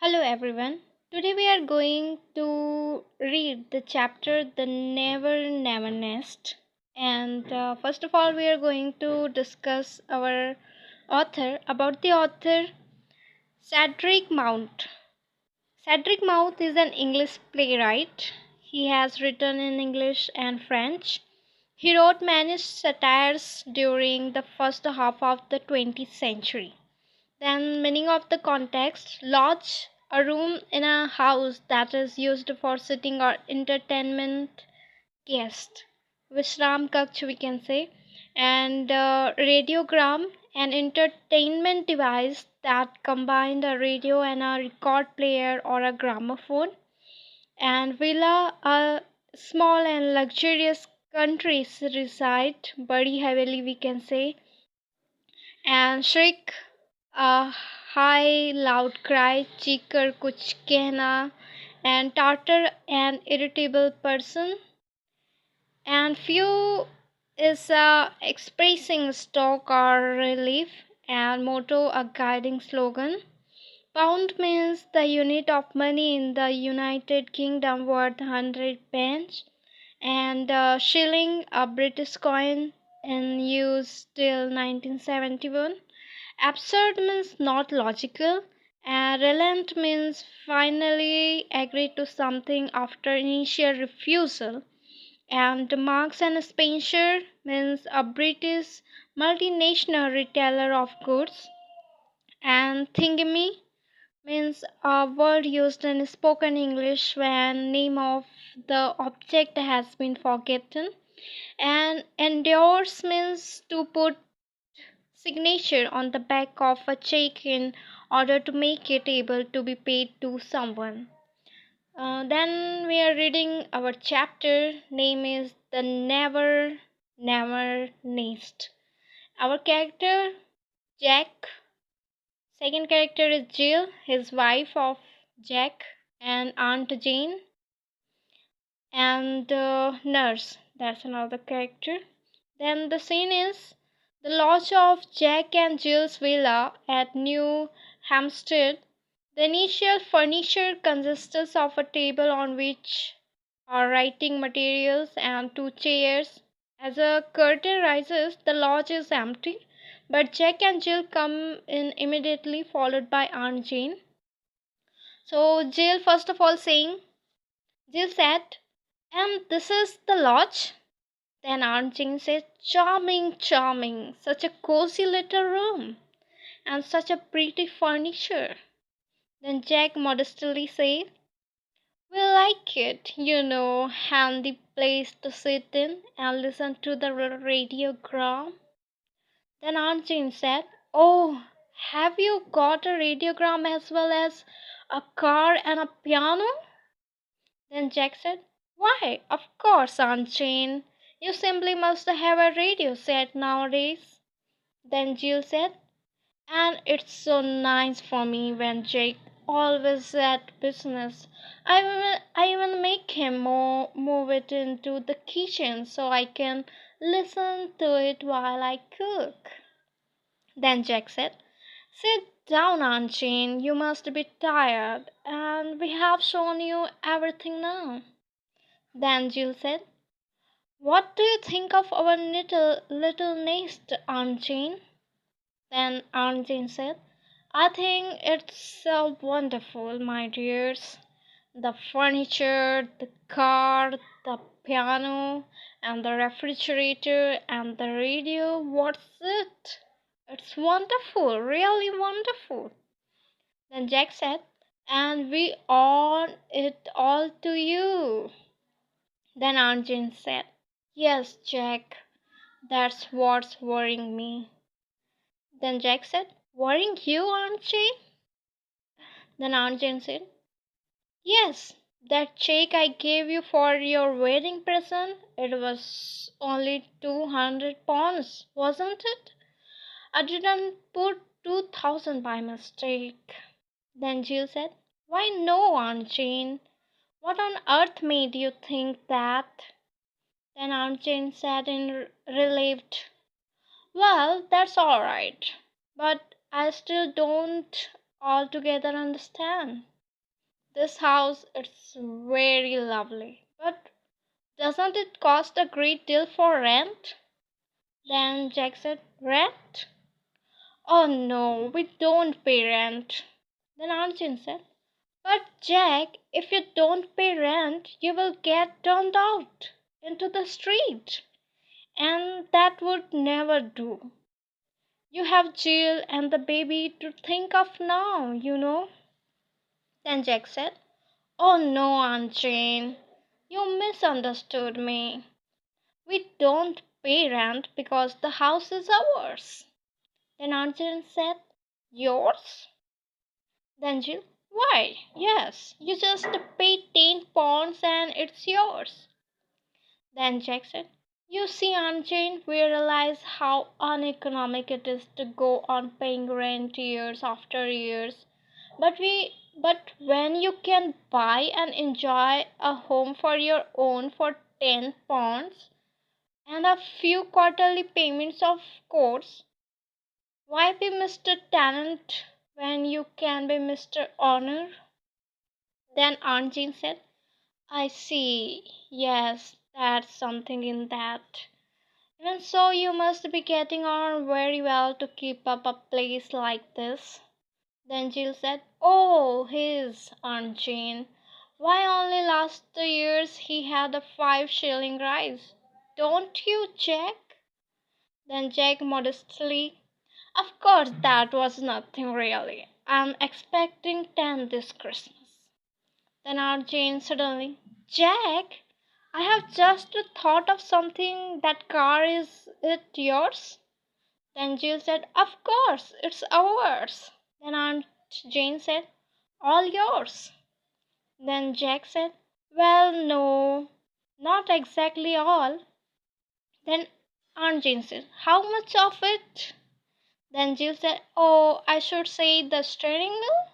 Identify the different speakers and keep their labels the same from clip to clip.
Speaker 1: Hello everyone. Today we are going to read the chapter The Never Never Nest. And first of all, we are going to discuss our author, Cedric Mount. Cedric Mount is an English playwright. He has written in English and French. He wrote many satires during the first half of the 20th century. Then, meaning of the context: lodge, a room in a house that is used for sitting or entertainment guest. Vishram Kaksh, we can say. And radiogram, an entertainment device that combined a radio and a record player or a gramophone. And villa, a small and luxurious country reside, body heavily, we can say. And shriek, a high loud cry, cheeker kuch kehna. And tartar, an irritable person. And few is expressing stock or relief. And motto, a guiding slogan. Pound means the unit of money in the United Kingdom, worth 100 pence. And shilling, a British coin in use till 1971. Absurd means not logical, and relent means finally agree to something after initial refusal. And Marks and Spencer means a British multinational retailer of goods. And Thingamy means a word used in spoken English when name of the object has been forgotten. And endorse means to put signature on the back of a check in order to make it able to be paid to someone. Then we are reading our chapter. Name is The Never Never Nest. Our character Jack. Second character is Jill, his wife of Jack, and Aunt Jane, and nurse. That's another character. Then the scene is the lodge of Jack and Jill's villa at New Hampstead. The initial furniture consists of a table on which are writing materials and two chairs. As a curtain rises, the lodge is empty, but Jack and Jill come in immediately, followed by Aunt Jane. So Jill, first of all, Jill said, "And this is the lodge?" Then Aunt Jane said, "Charming, charming. Such a cozy little room. And such a pretty furniture." Then Jack modestly said, "We like it, handy place to sit in and listen to the radiogram." Then Aunt Jane said, "Oh, have you got a radiogram as well as a car and a piano?" Then Jack said, "Why, of course, Aunt Jane. You simply must have a radio set nowadays." Then Jill said, "And it's so nice for me when Jake always at business. I even make him move it into the kitchen so I can listen to it while I cook." Then Jack said, "Sit down, Aunt Jane. You must be tired, and we have shown you everything now." Then Jill said, "What do you think of our little nest, Aunt Jane?" Then Aunt Jane said, "I think it's so wonderful, my dears. The furniture, the car, the piano, and the refrigerator, and the radio. What's it? It's wonderful, really wonderful." Then Jack said, "And we owe it all to you." Then Aunt Jane said, "Yes, Jack, that's what's worrying me." Then Jack said, "Worrying you, Aunt Jane?" Then Aunt Jane said, "Yes, that check I gave you for your wedding present, it was only 200 pounds, wasn't it? I didn't put 2,000 by mistake." Then Jill said, "Why no, Aunt Jane. What on earth made you think that?" Then Aunt Jane said in relieved, "Well, that's all right. But I still don't altogether understand. This house is very lovely, but doesn't it cost a great deal for rent? Then Jack said, Rent? Oh no, we don't pay rent. Then Aunt Jane said, But Jack, if you don't pay rent, you will get turned out into the street, and that would never do. You have Jill and the baby to think of now, you know. Then Jack said, Oh no, Aunt Jane, you misunderstood me. We don't pay rent because the house is ours. Then Aunt Jane said, Yours? Then Jill, Why, yes, you just pay 10 pounds and it's yours. Then Jack said, You see, Aunt Jane, we realize how uneconomic it is to go on paying rent years after years. But when you can buy and enjoy a home for your own for 10 pounds and a few quarterly payments of course, why be Mr. Tennant when you can be Mr. Honor? Then Aunt Jane said, I see. Yes, that's something in that. Even so, you must be getting on very well to keep up a place like this. Then Jill said, Oh, his, Aunt Jane. Why, only last 2 years he had a 5 shilling rise. Don't you, Jack? Then Jack modestly, Of course, that was nothing really. I'm expecting 10 this Christmas. Then Aunt Jane suddenly, Jack, I have just thought of something. That car, is it yours? Then Jill said, Of course, it's ours. Then Aunt Jane said, All yours. Then Jack said, Well, no, not exactly all. Then Aunt Jane said, How much of it? Then Jill said, Oh, I should say the steering wheel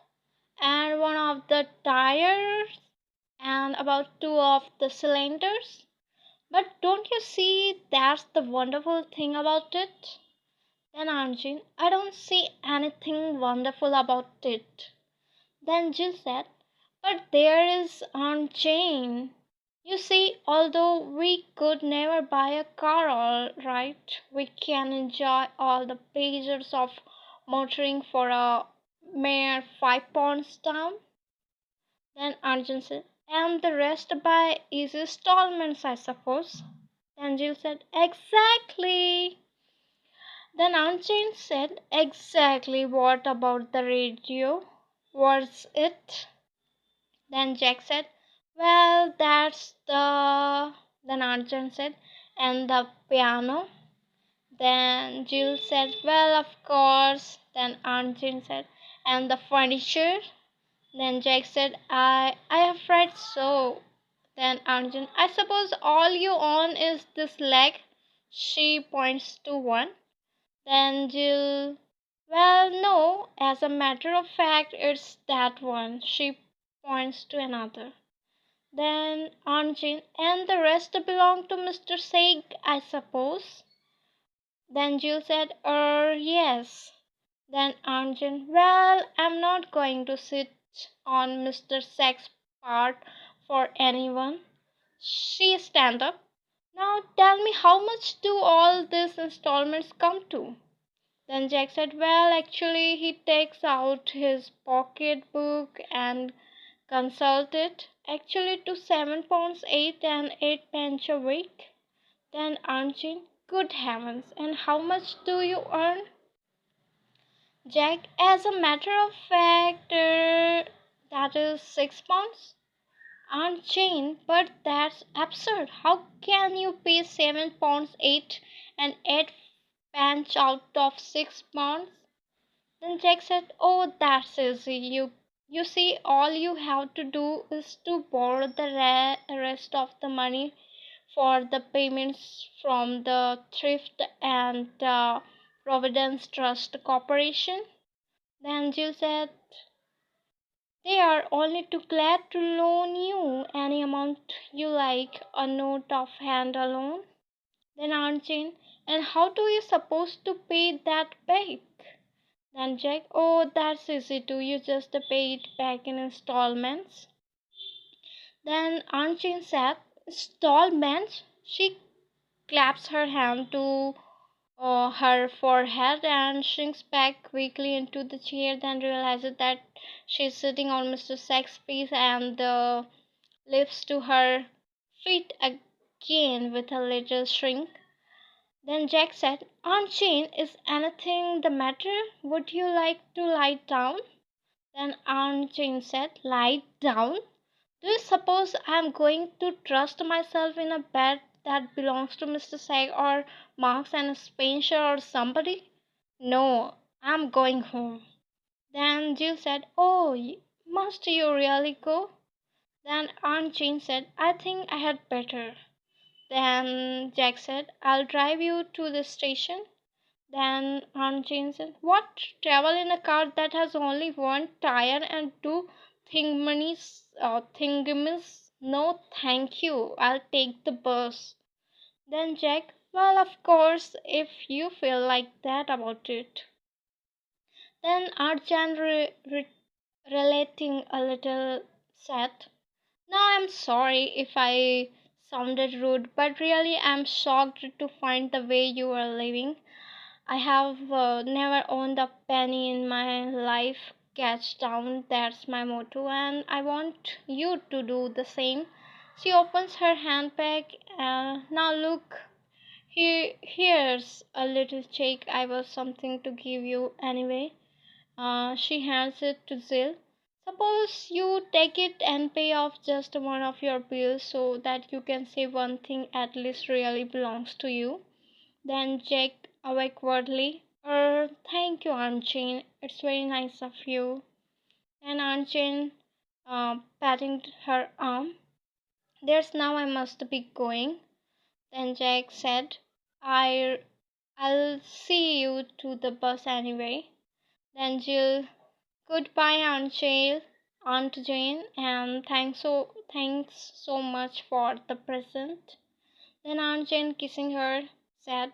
Speaker 1: and one of the tires and about two of the cylinders. But don't you see that's the wonderful thing about it? Then Aunt Jane, I don't see anything wonderful about it. Then Jill said, But there is Aunt Jane. You see, although we could never buy a car, all right, we can enjoy all the pleasures of motoring for a mere 5 pounds down. Then Aunt Jane said, And the rest by easy installments, I suppose. Then Jill said, Exactly. Then Aunt Jane said, Exactly. What about the radio? Was it? Then Jack said, Well, that's the. Then Aunt Jane said, And the piano? Then Jill said, Well, of course. Then Aunt Jane said, And the furniture? Then Jack said, I'm afraid so. Then Aunt Jane, I suppose all you own is this leg. She points to one. Then Jill, well, no, as a matter of fact, it's that one. She points to another. Then Aunt Jane, and the rest belong to Mr. Saig, I suppose. Then Jill said, yes. Then Aunt Jane, well, I'm not going to sit on Mr. Saig's part for anyone. She stand up. Now tell me, how much do all these installments come to? Then Jack said, Well, actually, he takes out his pocketbook and consults it. Actually, to 7 pounds 8 and 8 pence a week. Then Aunt Jane, Good heavens, and how much do you earn? Jack, as a matter of fact, that is 6 pounds. Aunt Jane, but that's absurd. How can you pay 7 pounds 8 and 8 pence out of 6 pounds? Then Jack said, Oh, that's easy. You see, all you have to do is to borrow the rest of the money for the payments from the Thrift and Providence Trust Corporation. Then Jill said, They are only too glad to loan you any amount you like, a note of hand alone. Then Aunt Jane, And how do you suppose to pay that back? Then Jack, oh, that's easy too. You just pay it back in installments. Then Aunt Jane said, installments? She claps her hand to her forehead and shrinks back quickly into the chair, then realizes that she's sitting on Mr. Saxby's and lifts to her feet again with a little shrink. Then Jack said, Aunt Jane, is anything the matter? Would you like to lie down? Then Aunt Jane said, lie down? Do you suppose I'm going to trust myself in a bed that belongs to Mr. Sag or Marks and Spencer or somebody? No, I'm going home. Then Jill said, oh, must you really go? Then Aunt Jane said, I think I had better. Then Jack said, I'll drive you to the station. Then Aunt Jane said, what? Travel in a car that has only one tire and two thingamies? No, thank you. I'll take the bus. Then Jack, well, of course, if you feel like that about it. Then Arjan relating a little said, now I'm sorry if I sounded rude, but really I'm shocked to find the way you are living. I have never owned a penny in my life. Catch down, that's my motto, and I want you to do the same. She opens her handbag. Now look, here's a little check. I was something to give you anyway. She hands it to Jill. Suppose you take it and pay off just one of your bills so that you can say one thing at least really belongs to you. Then Jack awkwardly, thank you, Aunt Jane. It's very nice of you. And Aunt Jane, patting her arm. There's now I must be going. Then Jack said, I, I'll see you to the bus anyway. Then Jill, goodbye, Aunt Jane, and thanks so much for the present. Then Aunt Jane, kissing her, said,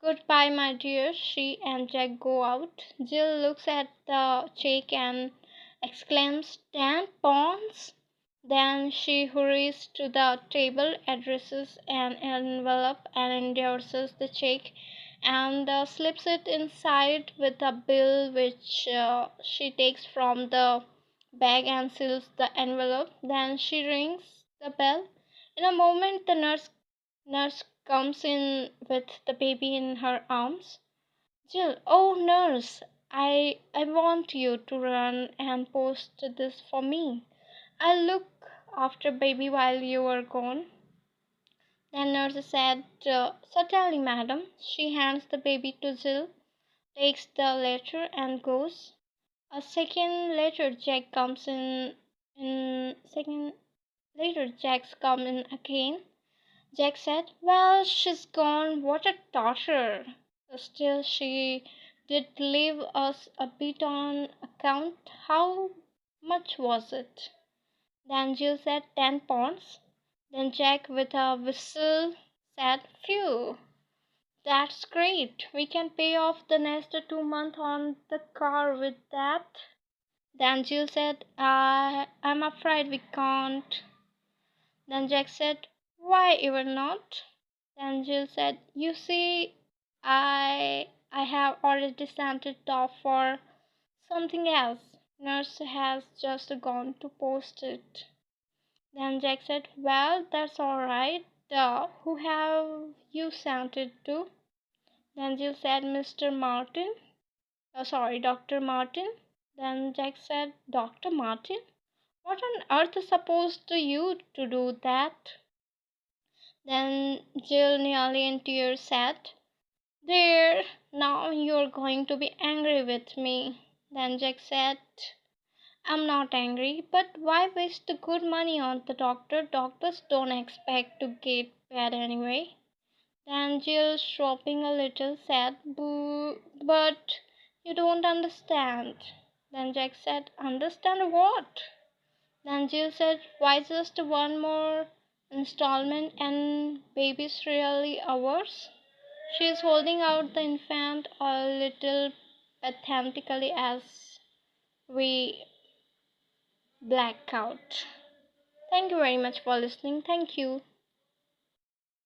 Speaker 1: goodbye, my dear. She and Jack go out. Jill looks at the check and exclaims, "Tampons!" Then she hurries to the table, addresses an envelope, and endorses the check and slips it inside with a bill, which she takes from the bag and seals the envelope. Then she rings the bell. In a moment, the nurse comes in with the baby in her arms. Jill, oh nurse, I want you to run and post this for me. I'll look after baby while you are gone. Then nurse said, certainly, madam. She hands the baby to Jill, takes the letter and goes. A second later, Jack comes in. In second later, Jack's come in again. Jack said, well, she's gone. What a daughter. Still, she did leave us a bit on account. How much was it? Then Jill said, 10 pounds. Then Jack, with a whistle, said, phew, that's great. We can pay off the next 2 months on the car with that. Then Jill said, I'm afraid we can't. Then Jack said, why even not? Then Jill said, you see, I have already sent it off for something else. Nurse has just gone to post it. Then Jack said, well, that's all right. Who have you sent it to? Then Jill said, Mr. Martin. Sorry, Dr. Martin. Then Jack said, Dr. Martin? What on earth is supposed to you to do that? Then Jill, nearly in tears, said, there, now you're going to be angry with me. Then Jack said, I'm not angry, but why waste the good money on the doctor? Doctors don't expect to get bad anyway. Then Jill, sobbing a little, said, boo, but you don't understand. Then Jack said, understand what? Then Jill said, why just one more installment and baby's really ours? She's holding out the infant a little authentically as we black out. Thank you very much for listening. Thank you.